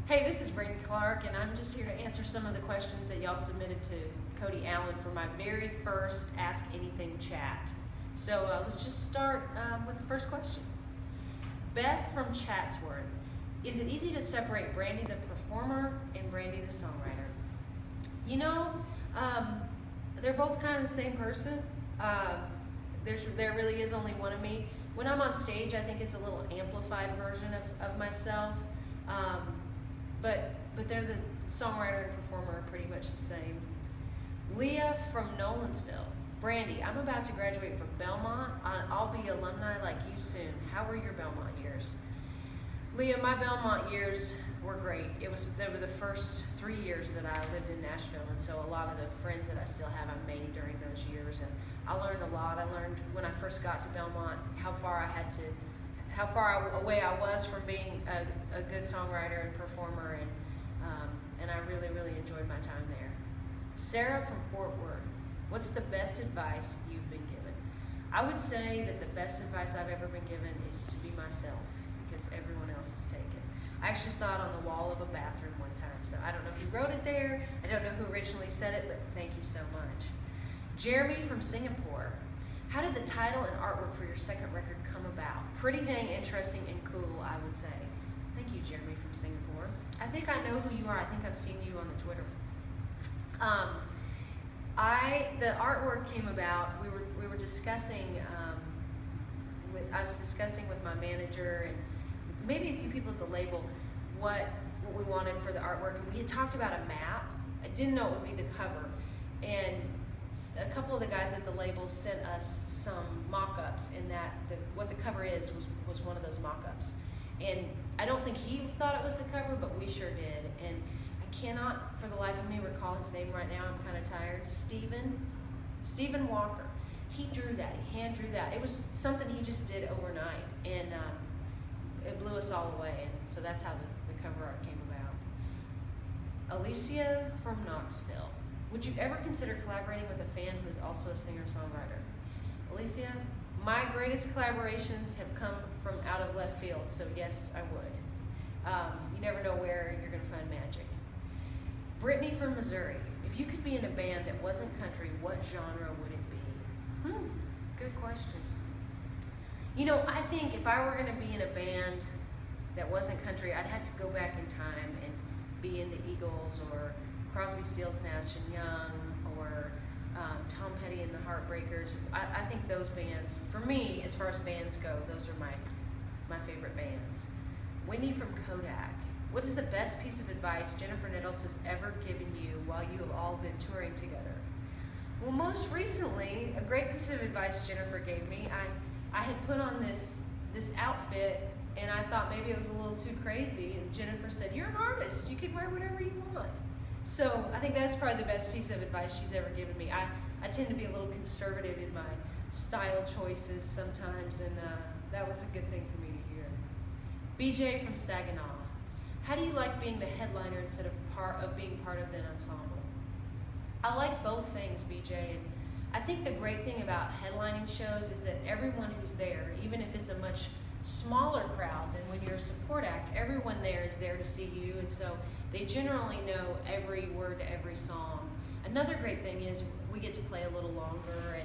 Hey, this is Brandy Clark, and I'm just here to answer some of the questions that y'all submitted to Cody Allen for my very first Ask Anything chat. So let's just start with the first question. Beth from Chatsworth. Is it easy to separate Brandy the performer and Brandy the songwriter? You know, they're both kind of the same person. There really is only one of me. When I'm on stage, I think it's a little amplified version of myself. But they're the songwriter and performer are pretty much the same. Leah from Nolensville. Brandy, I'm about to graduate from Belmont. I'll be alumni like you soon. How were your Belmont years? Leah, my Belmont years were great. They were the first 3 years that I lived in Nashville, and so a lot of the friends that I still have I made during those years, and I learned a lot. I learned when I first got to Belmont how far away I was from being a good songwriter and performer, and I really, really enjoyed my time there. Sarah from Fort Worth. What's the best advice you've been given? I would say that the best advice I've ever been given is to be myself, because everyone else is taken. I actually saw it on the wall of a bathroom one time, so I don't know who wrote it there, I don't know who originally said it, but thank you so much. Jeremy from Singapore. How did the title and artwork for your second record come about? Pretty dang interesting and cool, I would say. Thank you, Jeremy from Singapore. I think I know who you are. I think I've seen you on the Twitter. The artwork came about. We were discussing. I was discussing with my manager and maybe a few people at the label what we wanted for the artwork, and we had talked about a map. I didn't know it would be the cover, and a couple of the guys at the label sent us some mock-ups, and what the cover was one of those mock-ups. And I don't think he thought it was the cover, but we sure did. And I cannot for the life of me recall his name right now. I'm kind of tired. Stephen Walker. He drew that. He hand drew that. It was something he just did overnight, and it blew us all away. And so that's how the cover art came about. Alicia from Knoxville. Would you ever consider collaborating with a fan who is also a singer-songwriter? Alicia, my greatest collaborations have come from out of left field, so yes, I would. You never know where you're going to find magic. Brittany from Missouri. If you could be in a band that wasn't country, what genre would it be? Good question. You know, I think if I were going to be in a band that wasn't country, I'd have to go back in time and be in the Eagles or Crosby, Stills, Nash & Young, or Tom Petty and the Heartbreakers. I think those bands, for me, as far as bands go, those are my favorite bands. Wendy from Kodak. What is the best piece of advice Jennifer Nettles has ever given you while you have all been touring together? Well, most recently, a great piece of advice Jennifer gave me, I had put on this outfit, and I thought maybe it was a little too crazy, and Jennifer said, "You're an artist, you can wear whatever you want." So I think that's probably the best piece of advice she's ever given me. I tend to be a little conservative in my style choices sometimes, and that was a good thing for me to hear. BJ from Saginaw. How do you like being the headliner instead of being part of an ensemble? I like both things, BJ. And I think the great thing about headlining shows is that everyone who's there, even if it's a much smaller crowd than when you're a support act, everyone there is there to see you, and so they generally know every word to every song. Another great thing is we get to play a little longer,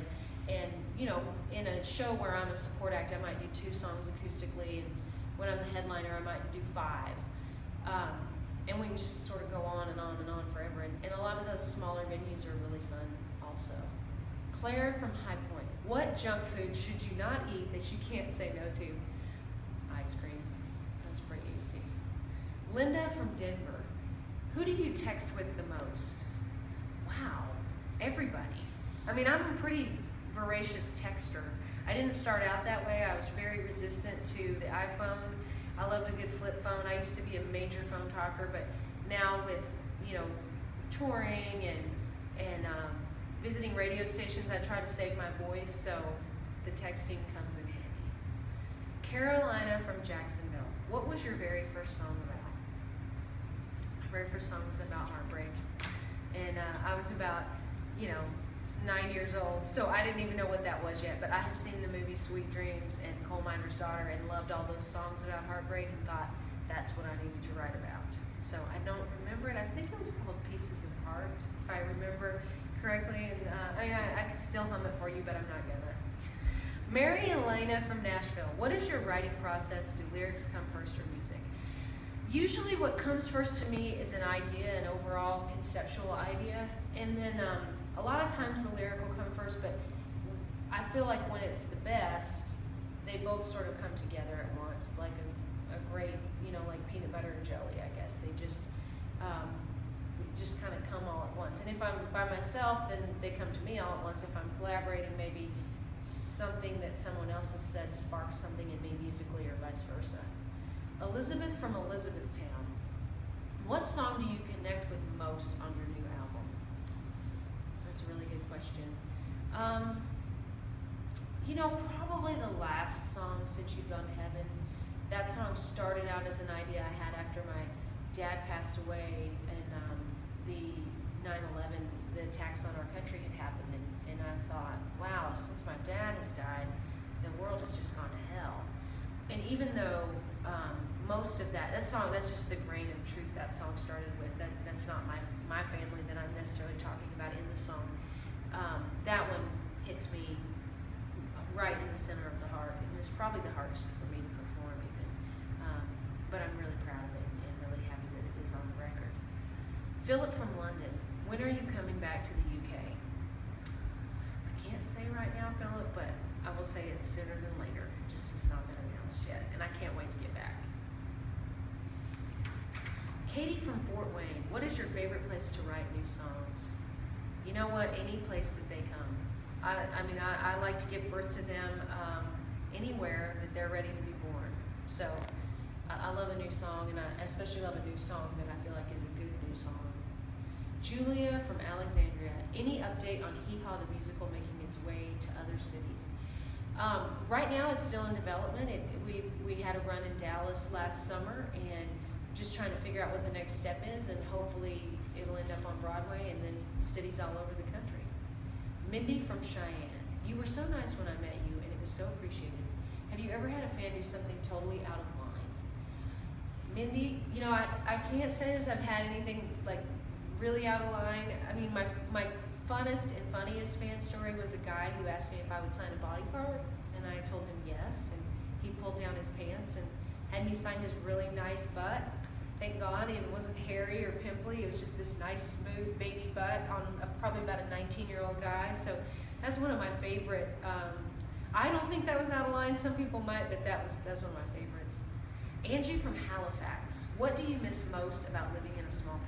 and you know, in a show where I'm a support act, I might do 2 songs acoustically, and when I'm the headliner, I might do 5. And we can just sort of go on and on and on forever, and a lot of those smaller venues are really fun also. Claire from High Point. What junk food should you not eat that you can't say no to? Ice cream. That's pretty easy. Linda from Denver. Who do you text with the most? Wow, everybody. I mean, I'm a pretty voracious texter. I didn't start out that way. I was very resistant to the iPhone. I loved a good flip phone. I used to be a major phone talker, but now with, you know, touring and visiting radio stations, I try to save my voice, so the texting comes in handy. Carolina from Jacksonville. What was your very first song about? My very first song was about heartbreak, and I was about, 9 years old, so I didn't even know what that was yet, but I had seen the movie Sweet Dreams and Coal Miner's Daughter and loved all those songs about heartbreak and thought that's what I needed to write about. So so I don't remember it. I think it was called Pieces of Heart, if I remember correctly. And I could still hum it for you, but I'm not gonna. Mary Elena from Nashville. What is your writing process? Do lyrics come first or music? Usually what comes first to me is an idea, an overall conceptual idea, and then a lot of times the lyric will come first, but I feel like when it's the best, they both sort of come together at once, like a great, like peanut butter and jelly, I guess. They just kind of come all at once. And if I'm by myself, then they come to me all at once. If I'm collaborating, maybe something that someone else has said sparks something in me musically or vice versa. Elizabeth from Elizabethtown. What song do you connect with most on your new album? That's a really good question. Probably the last song, Since You've Gone to Heaven. That song started out as an idea I had after my dad passed away and the 9/11, the attacks on our country had happened, and I thought, wow, since my dad has died, the world has just gone to hell. And even though most of that song, that's just the grain of truth that song started with. That's not my family that I'm necessarily talking about in the song. That one hits me right in the center of the heart, and it's probably the hardest for me to perform even. But I'm really proud of it and really happy that it is on the record. Philip from London. When are you coming back to the UK? I can't say right now, Philip, but I will say it's sooner than later. It just has not been announced yet, and I can't wait to get back. Katie from Fort Wayne. What is your favorite place to write new songs? You know what? Any place that they come. I like to give birth to them anywhere that they're ready to be born. So I love a new song, and I especially love a new song that I feel like is a good new song. Julia from Alexandria. Any update on Hee Haw the musical making its way to other cities? Right now it's still in development. We had a run in Dallas last summer, and just trying to figure out what the next step is, and hopefully it'll end up on Broadway and then cities all over the country. Mindy from Cheyenne. You were so nice when I met you, and it was so appreciated. Have you ever had a fan do something totally out of line? Mindy, I can't say as I've had anything like really out of line. I mean, my funnest and funniest fan story was a guy who asked me if I would sign a body part, and I told him yes, and he pulled down his pants and had me sign his really nice butt. Thank God it wasn't hairy or pimply. It was just this nice, smooth baby butt on probably about a 19-year-old guy. So that's one of my favorite. I don't think that was out of line. Some people might, but that's one of my favorites. Angie from Halifax. What do you miss most about living in a small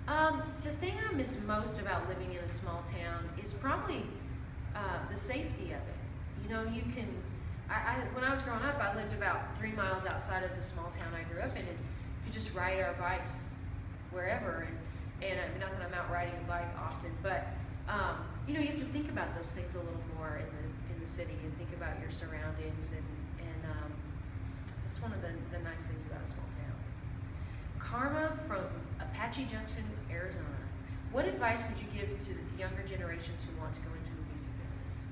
town? The thing I miss most about living in a small town is probably the safety of it. You can. When I was growing up, I lived about 3 miles outside of the small town I grew up in, and you just ride our bikes wherever. And not that I'm out riding a bike often, but you have to think about those things a little more in the city, and think about your surroundings, and that's one of the nice things about a small town. Karma from Apache Junction, Arizona. What advice would you give to the younger generations who want to go into the music business?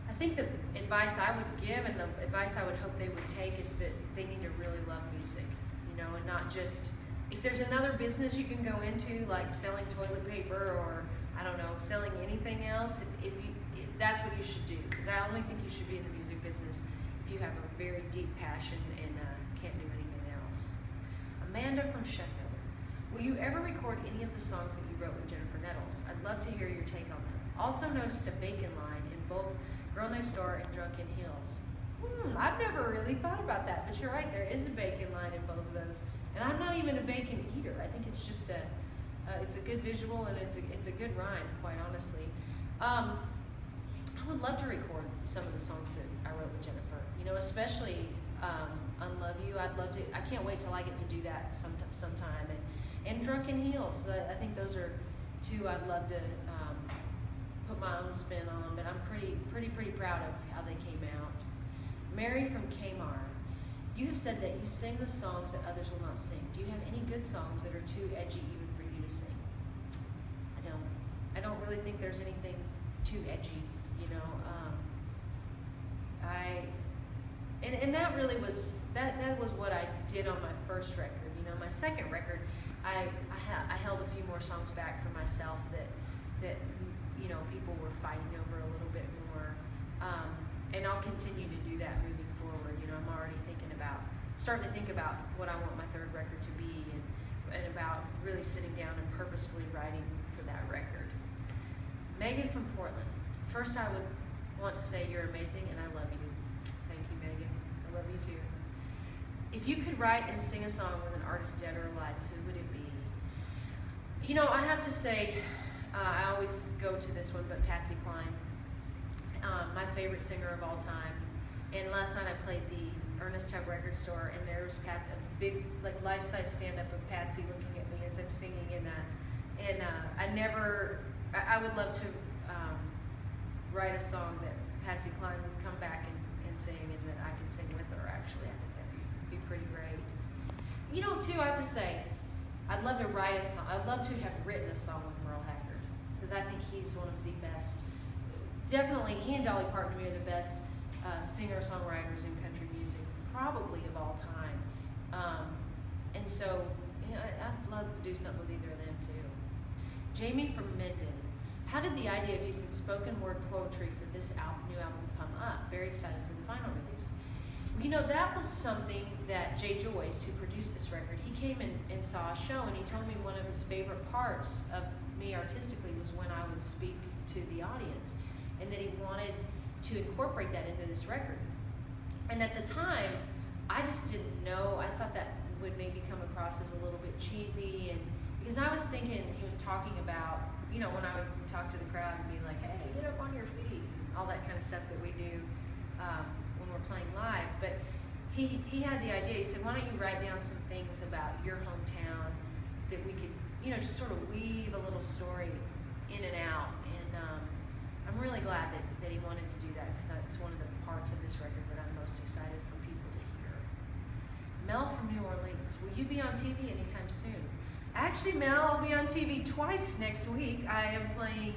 I think the advice I would give, and the advice I would hope they would take, is that they need to really love music, and not just, if there's another business you can go into, like selling toilet paper or, I don't know, selling anything else, if that's what you should do, because I only think you should be in the music business if you have a very deep passion and can't do anything else. Amanda from Sheffield. Will you ever record any of the songs that you wrote with Jennifer Nettles? I'd love to hear your take on them. Also noticed a bacon line in both Girl Next Door and Drunken Hills. I've never really thought about that, but you're right, there is a bacon line in both of those. And I'm not even a bacon eater. I think it's just it's a good visual, and it's a good rhyme, quite honestly. I would love to record some of the songs that I wrote with Jennifer, especially Unlove You. I can't wait till I get to do that sometime. And Drunken Heels, I think those are two I'd love to put my own spin on, but I'm pretty proud of how they came out. Mary from Kmart. You have said that you sing the songs that others will not sing. Do you have any good songs that are too edgy even for you to sing? I don't really think there's anything too edgy, and that really was, that was what I did on my first record. second record, I held a few more songs back for myself that you know, people were fighting over a little bit more, and I'll continue to do that moving forward. You know, I'm already starting to think about what I want my third record to be, and about really sitting down and purposefully writing for that record. Megan from Portland. First, I would want to say you're amazing and I love you. Thank you, Megan. I love you too. If you could write and sing a song with an artist dead or alive, who would it be? You know, I have to say, I always go to this one, but Patsy Cline, my favorite singer of all time. And last night I played the Ernest Tubb record store, and there was Patsy, a big, like, life-size stand-up of Patsy looking at me as I'm singing, and I would love to write a song that Patsy Cline would come back and sing, and that I could sing with her. Actually, I think that'd be pretty great. You know, too, I have to say, I'd love to write a song. I'd love to have written a song with Merle Haggard, because I think he's one of the best. Definitely, he and Dolly Parton to me are the best singer-songwriters in country music, probably of all time. And so, you know, I'd love to do something with either of them too. Jamie from Minden. How did the idea of using spoken word poetry for this new album come up? Very excited for the final release. You know, that was something that Jay Joyce, who produced this record, he came and saw a show, and he told me one of his favorite parts of me artistically was when I would speak to the audience, and that he wanted to incorporate that into this record. And at the time, I just didn't know. I thought that would maybe come across as a little bit cheesy, and because I was thinking he was talking about, you know, when I would talk to the crowd and be like, hey, get up on your feet, all that kind of stuff that we do when we're playing live. But he had the idea. He said, why don't you write down some things about your hometown that we could, you know, just sort of weave a little story in and out. And I'm really glad that he wanted to do that, because it's one of the parts of this record that I'm most excited for people to hear. Mel from New Orleans. Will you be on TV anytime soon? Actually, Mel, I'll be on TV twice next week. I am playing,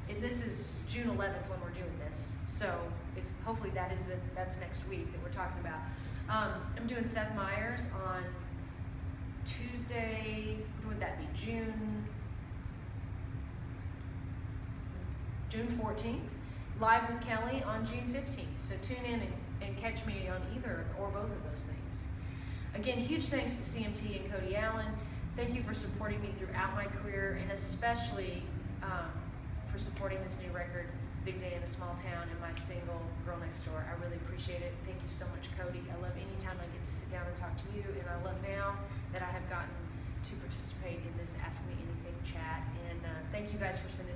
and this is June 11th when we're doing this, so hopefully that's next week that we're talking about. I'm doing Seth Meyers on Tuesday. What would that be? June 14th. Live with Kelly on June 15th. So tune in and catch me on either or both of those things. Again, huge thanks to CMT and Cody Allen. Thank you for supporting me throughout my career, and especially for supporting this new record, Big Day in a Small Town, and my single, Girl Next Door. I really appreciate it. Thank you so much, Cody. I love any time I get to sit down and talk to you, and I love now that I have gotten to participate in this Ask Me Anything chat. And thank you guys for sending